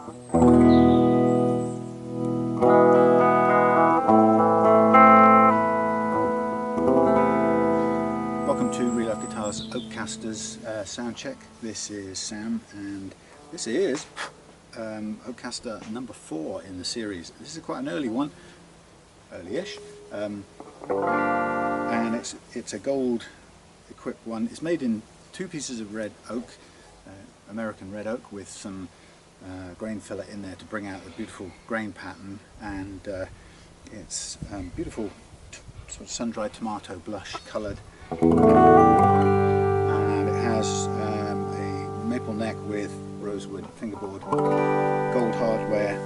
Welcome to Reloved Guitars Oakcasters sound check. This is Sam, and this is Oakcaster number 4 in the series. This is quite an early one, early-ish, and it's a gold equipped one. It's made in 2 pieces of red oak, American red oak, with some grain filler in there to bring out the beautiful grain pattern, and it's beautiful sort of sun-dried tomato blush coloured, and it has a maple neck with rosewood fingerboard, gold hardware,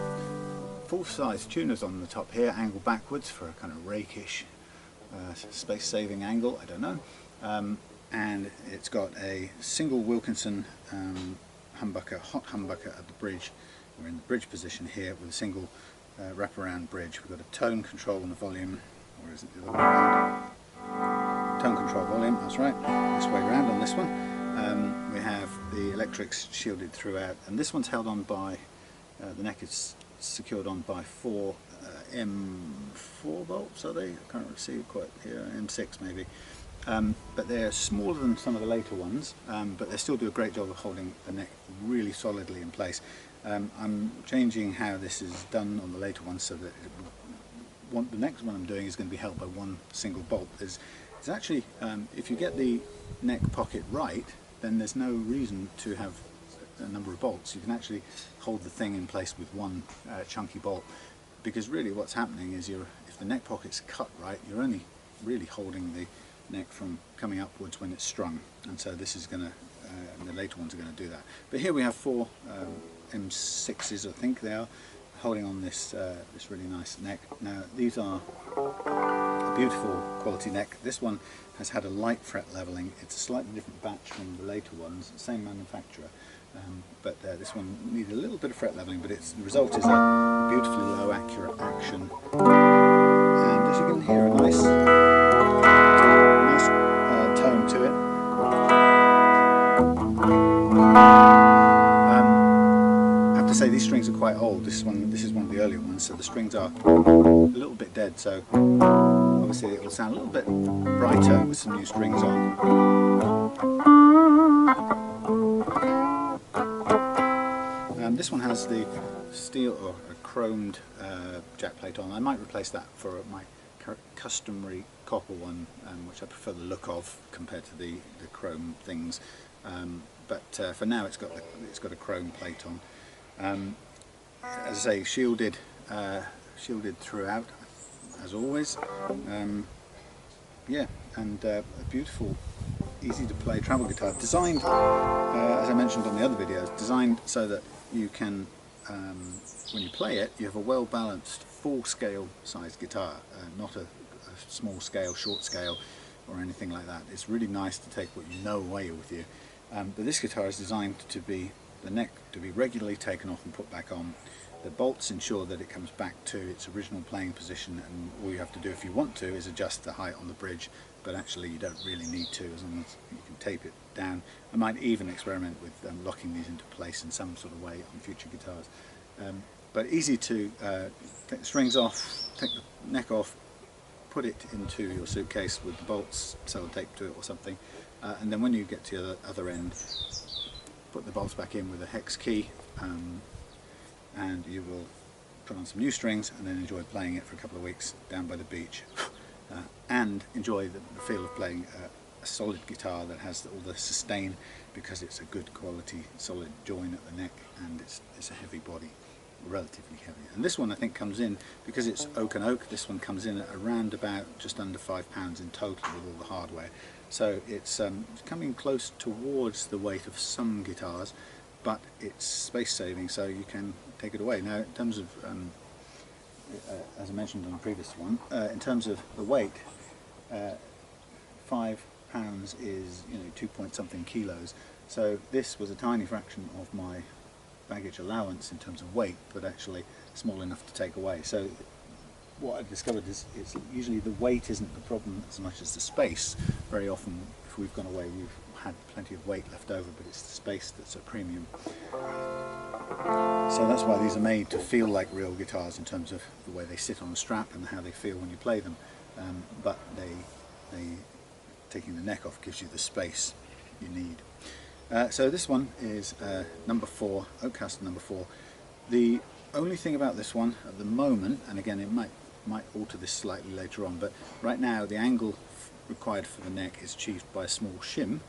full-size tuners on the top here, angled backwards for a kind of rakish space-saving angle, I don't know, and it's got a single Wilkinson humbucker, hot humbucker at the bridge. We're in the bridge position here with a single wraparound bridge. We've got a tone control and a volume, or is it the other way around? Tone control volume, that's right, this way around on this one. We have the electrics shielded throughout, and this one's held on by, the neck is secured on by 4 M4 bolts, are they? I can't see it quite here, M6 maybe. But they're smaller than some of the later ones, but they still do a great job of holding the neck really solidly in place. I'm changing how this is done on the later ones so that the next one I'm doing is going to be held by one single bolt. It's actually, if you get the neck pocket right, then there's no reason to have a number of bolts. You can actually hold the thing in place with one chunky bolt, because really what's happening is if the neck pocket's cut right, you're only really holding the neck from coming upwards when it's strung, and so this is going to, the later ones are going to do that. But here we have 4 M6s, I think they are, holding on this this really nice neck. Now these are a beautiful quality neck. This one has had a light fret leveling. It's a slightly different batch from the later ones, same manufacturer, but this one needed a little bit of fret leveling, but the result is a beautifully low accurate action, and as you can hear, a nice tone to it. I have to say these strings are quite old. This is one of the earlier ones, so the strings are a little bit dead, so obviously it will sound a little bit brighter with some new strings on. This one has the steel or a chromed jack plate on. I might replace that for my customary copper one, which I prefer the look of compared to the chrome things. But for now, it's got a chrome plate on. As I say, shielded throughout, as always. Yeah, and a beautiful, easy to play travel guitar, designed, as I mentioned on the other videos, designed so that you can, when you play it, you have a well balanced full scale sized guitar, not a small scale, short scale or anything like that. It's really nice to take what you know away with you. But this guitar is designed to be, the neck to be regularly taken off and put back on. The bolts ensure that it comes back to its original playing position, and all you have to do if you want to is adjust the height on the bridge, but actually you don't really need to, as long as you can tape it down. I might even experiment with locking these into place in some sort of way on future guitars. But easy to take the strings off, take the neck off, put it into your suitcase with the bolts sellotaped to it or something, and then when you get to the other end, put the bolts back in with a hex key, and you will put on some new strings and then enjoy playing it for a couple of weeks down by the beach, and enjoy the feel of playing a solid guitar that has all the sustain, because it's a good quality solid join at the neck, and it's a heavy body, relatively heavy. And this one I think comes in, because it's oak and oak, this one comes in at around about just under £5 in total with all the hardware. So it's coming close towards the weight of some guitars, but it's space saving, so you can take it away. Now in terms of, as I mentioned on the previous one, in terms of the weight, £5 is 2 point something kilos, so this was a tiny fraction of my baggage allowance in terms of weight, but actually small enough to take away. So what I've discovered is it's usually the weight isn't the problem as much as the space. Very often if we've gone away we've had plenty of weight left over, but it's the space that's a premium. So that's why these are made to feel like real guitars in terms of the way they sit on the strap and how they feel when you play them. But taking the neck off gives you the space you need. So this one is number 4, Oakcaster number 4. The only thing about this one at the moment, and again it might alter this slightly later on, but right now the angle required for the neck is achieved by a small shim,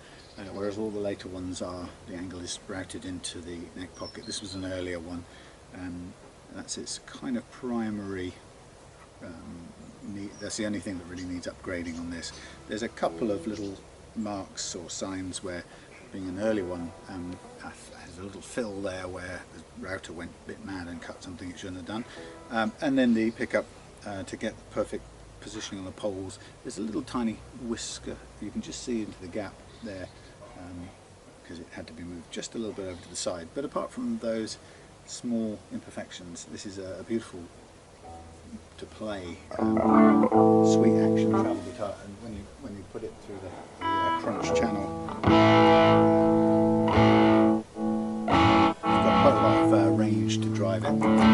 whereas all the later ones the angle is routed into the neck pocket. This was an earlier one, and that's its kind of primary that's the only thing that really needs upgrading on this. There's a couple of little marks or signs where, being an early one, has a little fill there where the router went a bit mad and cut something it shouldn't have done. And then the pickup, to get the perfect positioning on the poles, there's a little tiny whisker. You can just see into the gap there, because it had to be moved just a little bit over to the side. But apart from those small imperfections, this is a beautiful to play sweet action travel guitar. And when you put it through the crunch channel, you've got quite a lot of range to drive it.